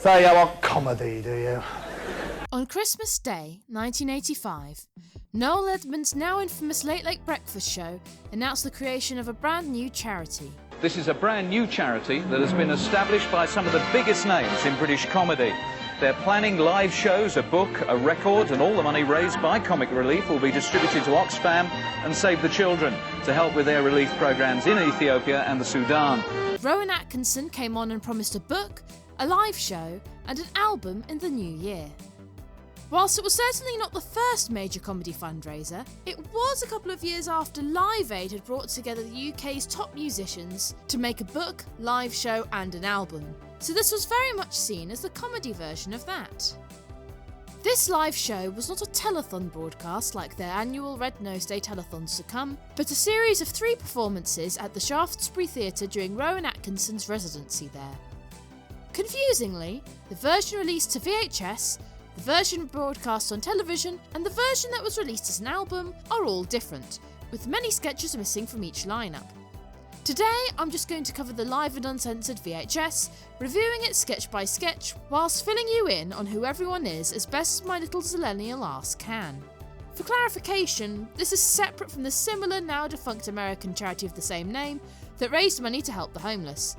So you want comedy, do you? On Christmas Day, 1985, Noel Edmonds' now infamous Late Late Breakfast show announced the creation of a brand new charity. This is a brand new charity that has been established by some of the biggest names in British comedy. They're planning live shows, a book, a record, and all the money raised by Comic Relief will be distributed to Oxfam and Save the Children to help with their relief programmes in Ethiopia and the Sudan. Rowan Atkinson came on and promised a book, a live show, and an album in the new year. Whilst it was certainly not the first major comedy fundraiser, it was a couple of years after Live Aid had brought together the UK's top musicians to make a book, live show and an album. So this was very much seen as the comedy version of that. This live show was not a telethon broadcast like their annual Red Nose Day telethons to come, but a series of 3 performances at the Shaftesbury Theatre during Rowan Atkinson's residency there. Confusingly, the version released to VHS, the version broadcast on television, and the version that was released as an album are all different, with many sketches missing from each lineup. Today, I'm just going to cover the live and uncensored VHS, reviewing it sketch by sketch, whilst filling you in on who everyone is as best as my little zillennial ass can. For clarification, this is separate from the similar now defunct American charity of the same name that raised money to help the homeless,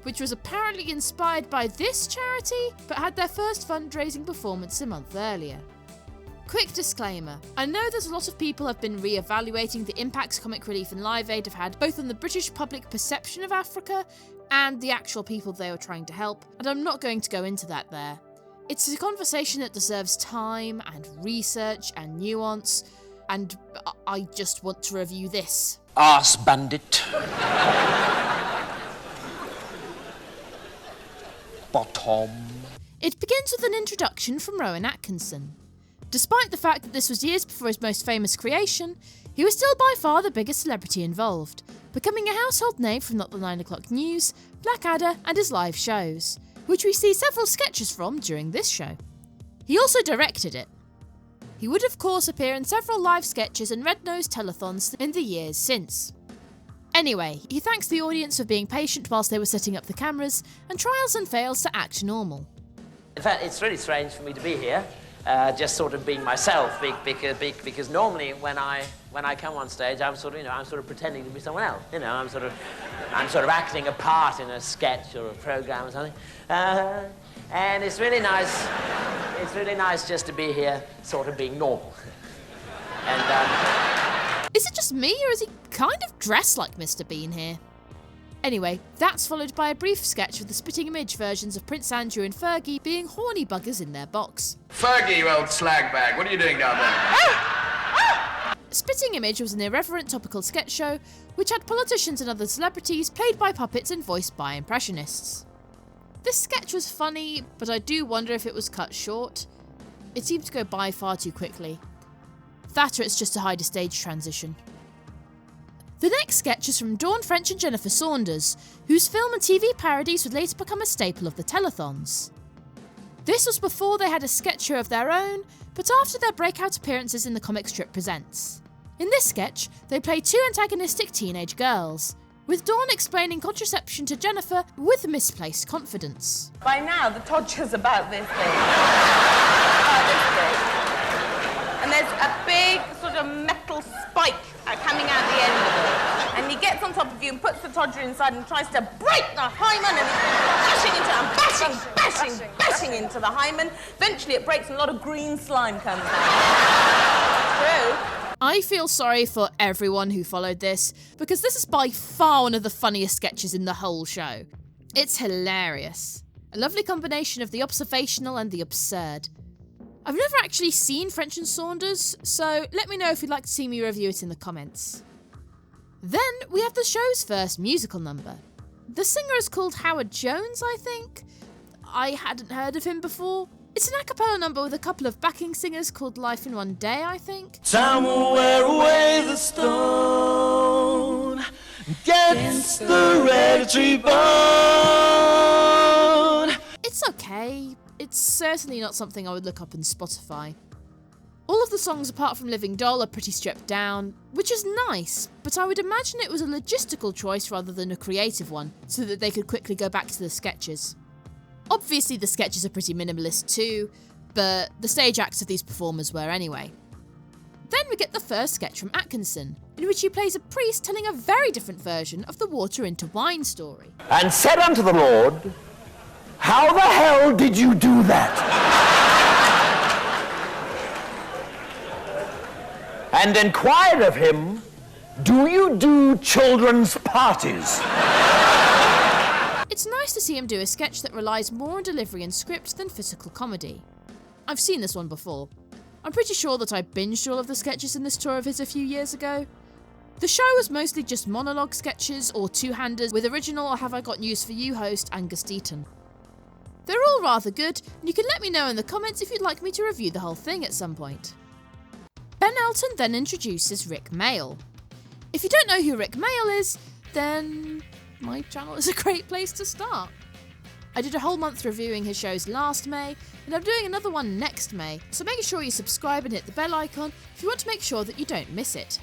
which was apparently inspired by this charity, but had their first fundraising performance a month earlier. Quick disclaimer, I know there's a lot of people have been re-evaluating the impacts Comic Relief and Live Aid have had both on the British public perception of Africa and the actual people they were trying to help, and I'm not going to go into that there. It's a conversation that deserves time and research and nuance, and I just want to review this. Arse bandit. Bottom. It begins with an introduction from Rowan Atkinson. Despite the fact that this was years before his most famous creation, he was still by far the biggest celebrity involved, becoming a household name from Not the 9 O'Clock News, Blackadder and his live shows, which we see several sketches from during this show. He also directed it. He would of course appear in several live sketches and red-nosed telethons in the years since. Anyway, he thanks the audience for being patient whilst they were setting up the cameras, and trials and fails to act normal. In fact, it's really strange for me to be here, just sort of being myself, because normally when I come on stage, I'm sort of pretending to be someone else. I'm sort of acting a part in a sketch or a program or something. And it's really nice. It's really nice just to be here, sort of being normal. And. Is it just me, or is he kind of dressed like Mr. Bean here? Anyway, that's followed by a brief sketch of the Spitting Image versions of Prince Andrew and Fergie being horny buggers in their box. Fergie, you old slag bag, what are you doing down there? Spitting Image was an irreverent topical sketch show which had politicians and other celebrities played by puppets and voiced by impressionists. This sketch was funny, but I do wonder if it was cut short. It seemed to go by far too quickly. That or it's just to hide a stage transition. The next sketch is from Dawn French and Jennifer Saunders, whose film and TV parodies would later become a staple of the telethons. This was before they had a sketch show of their own, but after their breakout appearances in the comic strip Presents. In this sketch, they play 2 antagonistic teenage girls, with Dawn explaining contraception to Jennifer with misplaced confidence. By now, the todger's about this big. And there's a big sort of metal spike coming out the end of it. And he gets on top of you and puts the todger inside and tries to break the hymen, and he's bashing into the hymen. Eventually it breaks and a lot of green slime comes out. True. I feel sorry for everyone who followed this, because this is by far one of the funniest sketches in the whole show. It's hilarious. A lovely combination of the observational and the absurd. I've never actually seen French and Saunders, so let me know if you'd like to see me review it in the comments. Then we have the show's first musical number. The singer is called Howard Jones, I think. I hadn't heard of him before. It's an a cappella number with a couple of backing singers called Life in One Day, I think. Time will wear away the stone against the hereditary bone. It's okay. It's certainly not something I would look up on Spotify. All of the songs apart from Living Doll are pretty stripped down, which is nice, but I would imagine it was a logistical choice rather than a creative one, so that they could quickly go back to the sketches. Obviously the sketches are pretty minimalist too, but the stage acts of these performers were anyway. Then we get the first sketch from Atkinson, in which he plays a priest telling a very different version of the water into wine story. And said unto the Lord, how the hell did you do that? And inquired of him, do you do children's parties? It's nice to see him do a sketch that relies more on delivery and script than physical comedy. I've seen this one before. I'm pretty sure that I binged all of the sketches in this tour of his a few years ago. The show was mostly just monologue sketches or two-handers with original or Have I Got News For You host Angus Deaton. They're all rather good, and you can let me know in the comments if you'd like me to review the whole thing at some point. Ben Elton then introduces Rik Mayall. If you don't know who Rik Mayall is, then my channel is a great place to start. I did a whole month reviewing his shows last May, and I'm doing another one next May, so make sure you subscribe and hit the bell icon if you want to make sure that you don't miss it.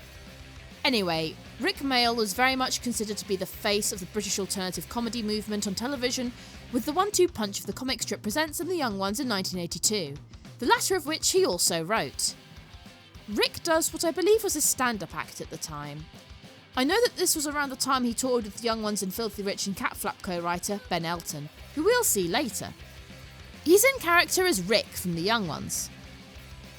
Anyway, Rik Mayall was very much considered to be the face of the British alternative comedy movement on television, with the 1-2 punch of the Comic Strip Presents and The Young Ones in 1982, the latter of which he also wrote. Rik does what I believe was his stand-up act at the time. I know that this was around the time he toured with The Young Ones and Filthy Rich and Cat Flap co-writer Ben Elton, who we'll see later. He's in character as Rik from The Young Ones.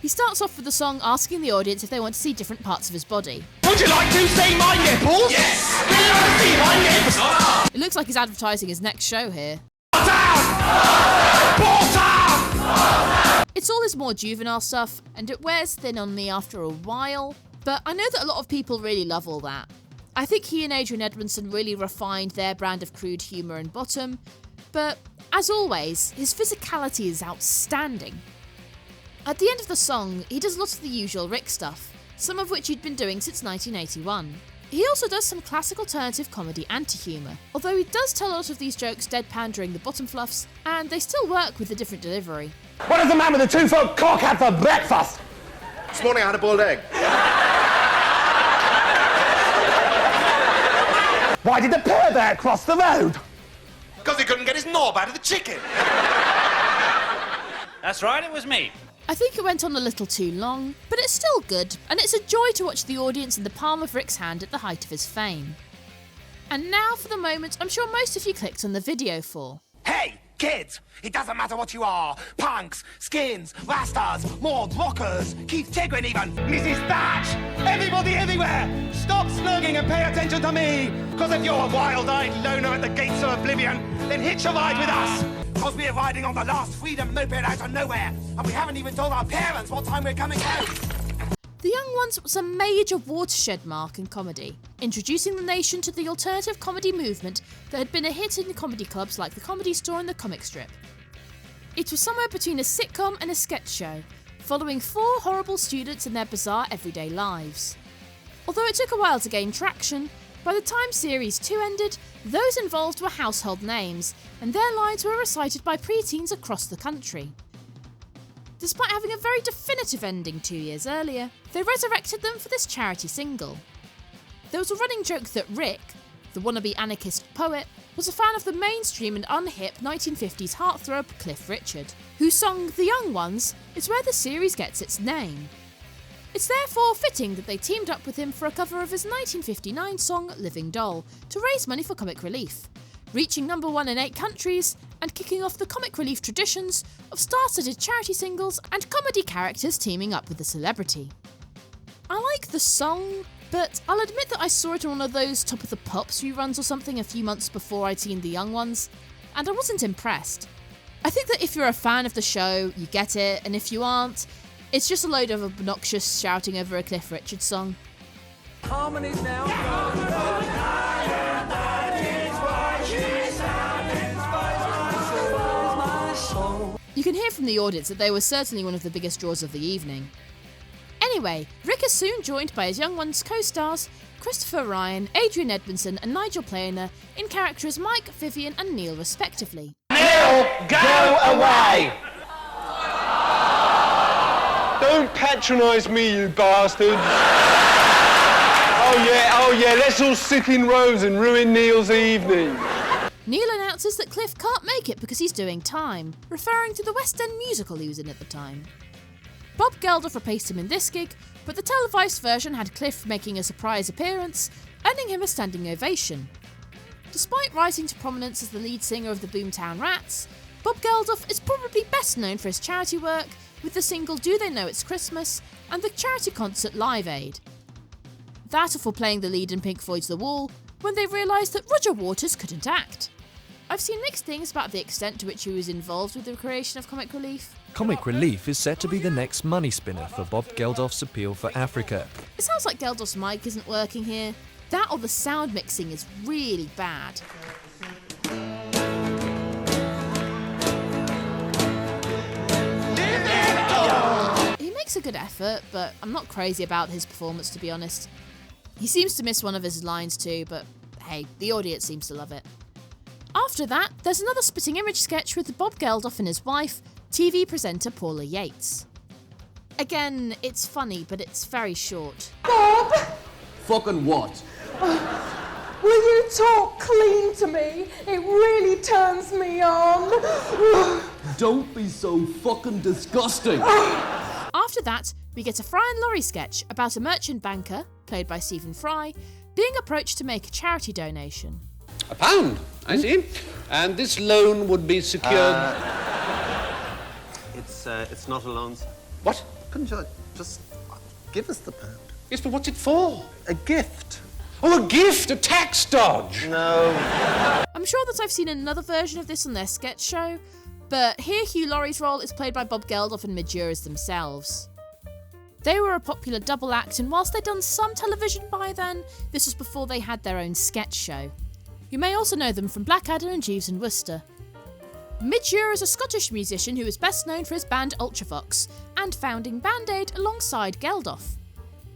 He starts off with the song asking the audience if they want to see different parts of his body. Would you like to see my nipples? Yes! Would you like to see my nipples? It looks like he's advertising his next show here. It's all his more juvenile stuff, and it wears thin on me after a while, but I know that a lot of people really love all that. I think he and Adrian Edmondson really refined their brand of crude humour and bottom, but as always, his physicality is outstanding. At the end of the song, he does lots of the usual Rik stuff, some of which he'd been doing since 1981. He also does some classic alternative comedy anti-humour, although he does tell a lot of these jokes deadpan during the bottom fluffs, and they still work with a different delivery. What does the man with the 2-foot cock have for breakfast? This morning I had a boiled egg. Why did the poor bear cross the road? Because he couldn't get his knob out of the chicken. That's right, it was me. I think it went on a little too long, but it's still good, and it's a joy to watch the audience in the palm of Rik's hand at the height of his fame. And now for the moment I'm sure most of you clicked on the video for. Hey, kids! It doesn't matter what you are. Punks, skins, rastas, mords, rockers, Keith Chegwin even. Mrs. Thatch! Everybody everywhere! Stop slugging and pay attention to me! Because if you're a wild-eyed loner at the gates of oblivion, then hitch a ride with us! Because we're riding on the last freedom moped out of nowhere, and we haven't even told our parents what time we're coming home. The Young Ones was a major watershed mark in comedy, introducing the nation to the alternative comedy movement that had been a hit in comedy clubs like the Comedy Store and the Comic Strip. It was somewhere between a sitcom and a sketch show, following 4 horrible students in their bizarre everyday lives. Although it took a while to gain traction, by the time Series 2 ended, those involved were household names, and their lines were recited by preteens across the country. Despite having a very definitive ending 2 years earlier, they resurrected them for this charity single. There was a running joke that Rik, the wannabe anarchist poet, was a fan of the mainstream and unhip 1950s heartthrob Cliff Richard, whose song The Young Ones is where the series gets its name. It's therefore fitting that they teamed up with him for a cover of his 1959 song Living Doll to raise money for comic relief, reaching #1 in 8 countries and kicking off the comic relief traditions of star-studded charity singles and comedy characters teaming up with a celebrity. I like the song, but I'll admit that I saw it on one of those Top of the Pops reruns or something a few months before I'd seen The Young Ones, and I wasn't impressed. I think that if you're a fan of the show, you get it, and if you aren't, it's just a load of obnoxious shouting over a Cliff Richard song. Harmonies now. You can hear from the audience that they were certainly one of the biggest draws of the evening. Anyway, Rik is soon joined by his Young Ones co-stars Christopher Ryan, Adrian Edmondson and Nigel Planer in character as Mike, Vivian and Neil respectively. Neil, go away! Don't patronise me, you bastards. Oh yeah, let's all sit in rows and ruin Neil's evening. Neil announces that Cliff can't make it because he's doing time, referring to the West End musical he was in at the time. Bob Geldof replaced him in this gig, but the televised version had Cliff making a surprise appearance, earning him a standing ovation. Despite rising to prominence as the lead singer of the Boomtown Rats, Bob Geldof is probably best known for his charity work with the single Do They Know It's Christmas and the charity concert Live Aid. That or for playing the lead in Pink Floyd's The Wall when they realised that Roger Waters couldn't act. I've seen mixed things about the extent to which he was involved with the creation of Comic Relief. Comic Relief is set to be the next money spinner for Bob Geldof's appeal for Africa. It sounds like Geldof's mic isn't working here. That or the sound mixing is really bad. He makes a good effort, but I'm not crazy about his performance, to be honest. He seems to miss one of his lines too, but hey, the audience seems to love it. After that, there's another spitting image sketch with Bob Geldof and his wife, TV presenter Paula Yates. Again, it's funny, but it's very short. Bob! Fucking what? Will you talk clean to me? It really turns me on. Don't be so fucking disgusting. After that, we get a Fry and Laurie sketch about a merchant banker, played by Stephen Fry, being approached to make a charity donation. £1, I see. And this loan would be secured... It's not a loan, sir. What? Couldn't you just give us the £1? Yes, but what's it for? A gift. Oh, a gift! A tax dodge! No. I'm sure that I've seen another version of this on their sketch show, but here Hugh Laurie's role is played by Bob Geldof and Midge Ure themselves. They were a popular double act, and whilst they'd done some television by then, this was before they had their own sketch show. You may also know them from Blackadder and Jeeves and Wooster. Midge Ure is a Scottish musician who is best known for his band Ultravox and founding Band Aid alongside Geldof.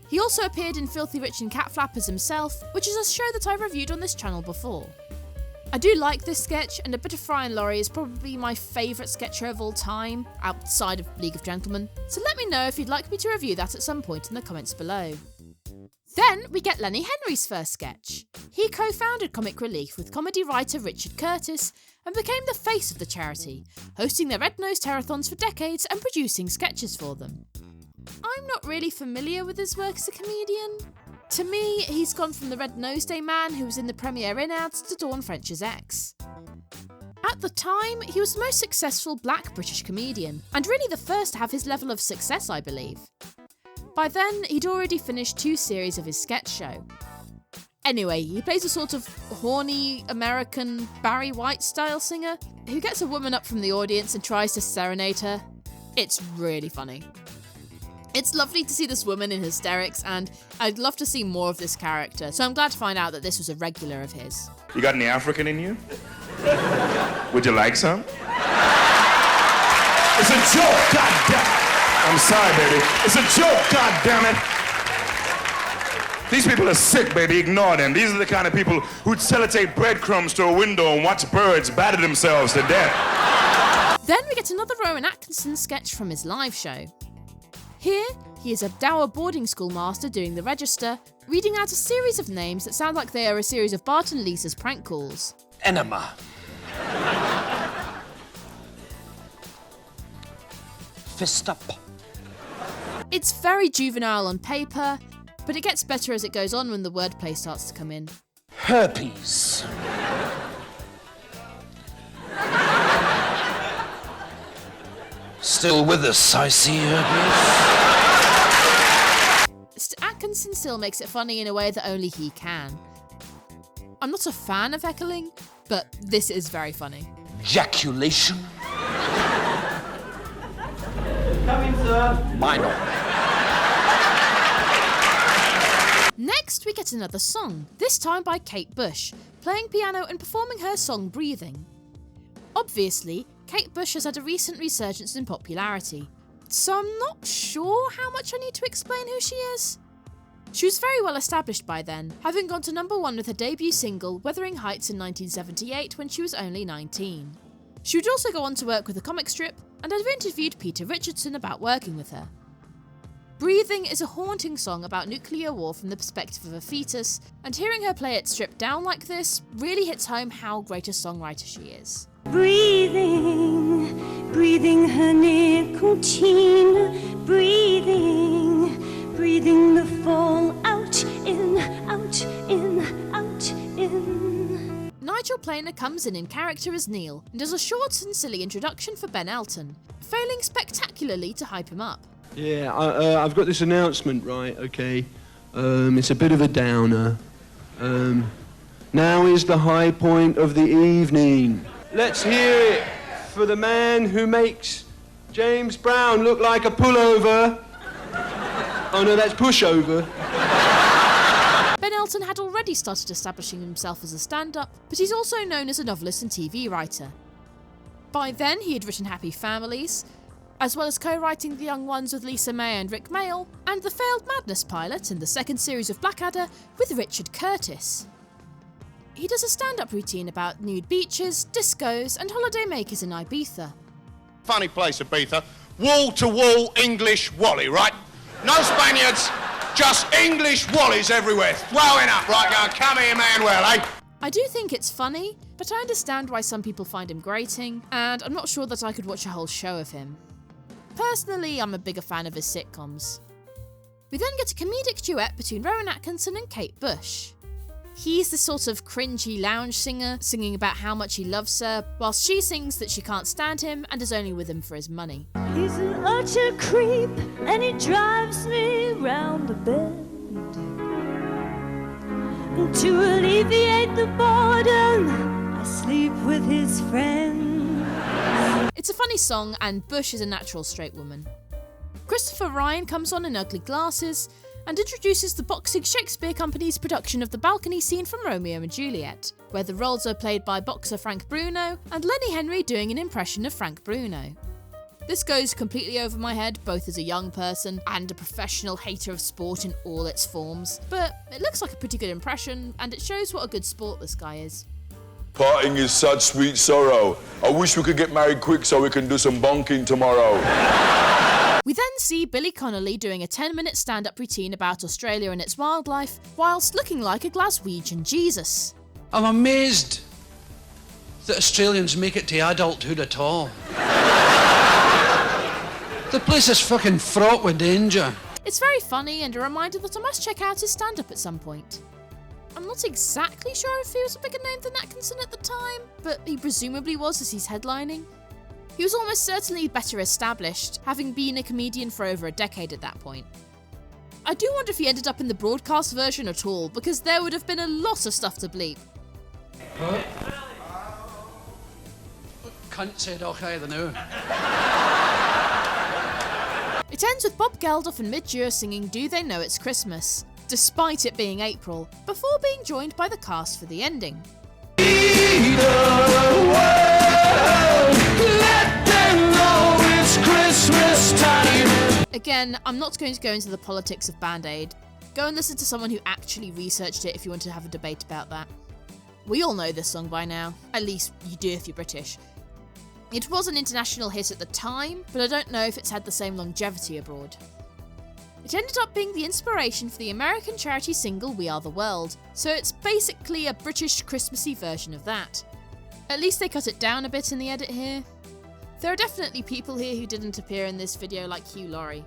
He also appeared in Filthy Rich and Cat Flappers himself, which is a show that I reviewed on this channel before. I do like this sketch, and A Bit of Fry and Laurie is probably my favourite sketch show of all time, outside of League of Gentlemen, so let me know if you'd like me to review that at some point in the comments below. Then we get Lenny Henry's first sketch. He co-founded Comic Relief with comedy writer Richard Curtis and became the face of the charity, hosting their Red-Nosed Telethons for decades and producing sketches for them. I'm not really familiar with his work as a comedian. To me, he's gone from the Red-Nosed Day man who was in the Premier Inn ads to Dawn French's ex. At the time, he was the most successful black British comedian, and really the first to have his level of success, I believe. By then, he'd already finished 2 series of his sketch show. Anyway, he plays a sort of horny American Barry White-style singer who gets a woman up from the audience and tries to serenade her. It's really funny. It's lovely to see this woman in hysterics, and I'd love to see more of this character, so I'm glad to find out that this was a regular of his. You got any African in you? Would you like some? It's a joke, goddammit! I'm sorry, baby. It's a joke, goddammit! These people are sick, baby. Ignore them. These are the kind of people who'd sellotape breadcrumbs to a window and watch birds batter themselves to death. Then we get another Rowan Atkinson sketch from his live show. Here, he is a dour boarding school master doing the register, reading out a series of names that sound like they are a series of Bart and Lisa's prank calls. Enema. Fist up. It's very juvenile on paper, but it gets better as it goes on when the wordplay starts to come in. Herpes. Still with us, I see, herpes. Atkinson still makes it funny in a way that only he can. I'm not a fan of heckling, but this is very funny. Ejaculation. Coming, sir. Minor. Next, we get another song, this time by Kate Bush, playing piano and performing her song Breathing. Obviously, Kate Bush has had a recent resurgence in popularity, so I'm not sure how much I need to explain who she is. She was very well established by then, having gone to #1 with her debut single Wuthering Heights in 1978 when she was only 19. She would also go on to work with a comic strip, and I've interviewed Peter Richardson about working with her. Breathing is a haunting song about nuclear war from the perspective of a fetus, and hearing her play it stripped down like this really hits home how great a songwriter she is. Breathing, breathing her nicotine, breathing, breathing the fall out, in, out, in, out, in. Nigel Planer comes in character as Neil and does a short and silly introduction for Ben Elton, failing spectacularly to hype him up. Yeah, I've got this announcement, right, okay. It's a bit of a downer. Now is the high point of the evening. Let's hear it for the man who makes James Brown look like a pullover. Oh no, that's pushover. Ben Elton had already started establishing himself as a stand-up, but he's also known as a novelist and TV writer. By then, he had written Happy Families, as well as co-writing The Young Ones with Lisa May and Rik Mayall, and the failed Madness pilot in the second series of Blackadder with Richard Curtis. He does a stand-up routine about nude beaches, discos, and holidaymakers in Ibiza. Funny place, Ibiza. Wall-to-wall English Wally, right? No Spaniards, just English Wallies everywhere. Throwing up, right, going, come here, Manuel, eh? I do think it's funny, but I understand why some people find him grating, and I'm not sure that I could watch a whole show of him. Personally, I'm a bigger fan of his sitcoms. We then get a comedic duet between Rowan Atkinson and Kate Bush. He's the sort of cringy lounge singer, singing about how much he loves her, whilst she sings that she can't stand him and is only with him for his money. He's an utter creep, and he drives me round the bend. And to alleviate the boredom, I sleep with his friends. It's a funny song, and Bush is a natural straight woman. Christopher Ryan comes on in ugly glasses and introduces the Boxing Shakespeare Company's production of the balcony scene from Romeo and Juliet, where the roles are played by boxer Frank Bruno and Lenny Henry doing an impression of Frank Bruno. This goes completely over my head, both as a young person and a professional hater of sport in all its forms, but it looks like a pretty good impression, and it shows what a good sport this guy is. Parting is such sweet sorrow. I wish we could get married quick so we can do some bonking tomorrow. We then see Billy Connolly doing a 10-minute stand-up routine about Australia and its wildlife, whilst looking like a Glaswegian Jesus. I'm amazed that Australians make it to adulthood at all. The place is fucking fraught with danger. It's very funny and a reminder that I must check out his stand-up at some point. I'm not exactly sure if he was a bigger name than Atkinson at the time, but he presumably was as he's headlining. He was almost certainly better established, having been a comedian for over a decade at that point. I do wonder if he ended up in the broadcast version at all, because there would have been a lot of stuff to bleep. What? Cunt said okay the now. It ends with Bob Geldof and Midge Ure singing Do They Know It's Christmas, despite it being April, before being joined by the cast for the ending. Again, I'm not going to go into the politics of Band-Aid. Go and listen to someone who actually researched it if you want to have a debate about that. We all know this song by now, at least you do if you're British. It was an international hit at the time, but I don't know if it's had the same longevity abroad. It ended up being the inspiration for the American charity single We Are the World, so it's basically a British Christmassy version of that. At least they cut it down a bit in the edit here. There are definitely people here who didn't appear in this video like Hugh Laurie.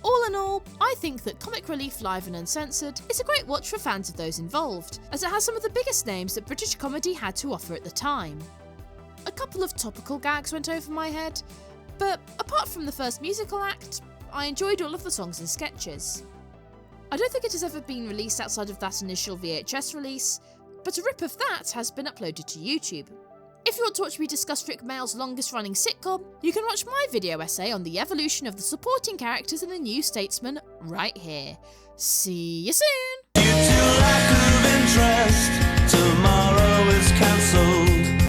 All in all, I think that Comic Relief Live and Uncensored is a great watch for fans of those involved, as it has some of the biggest names that British comedy had to offer at the time. A couple of topical gags went over my head, but apart from the first musical act, I enjoyed all of the songs and sketches. I don't think it has ever been released outside of that initial VHS release, but a rip of that has been uploaded to YouTube. If you want to watch me discuss Rik Mayall's longest running sitcom, you can watch my video essay on the evolution of the supporting characters in The New Statesman right here. See you soon!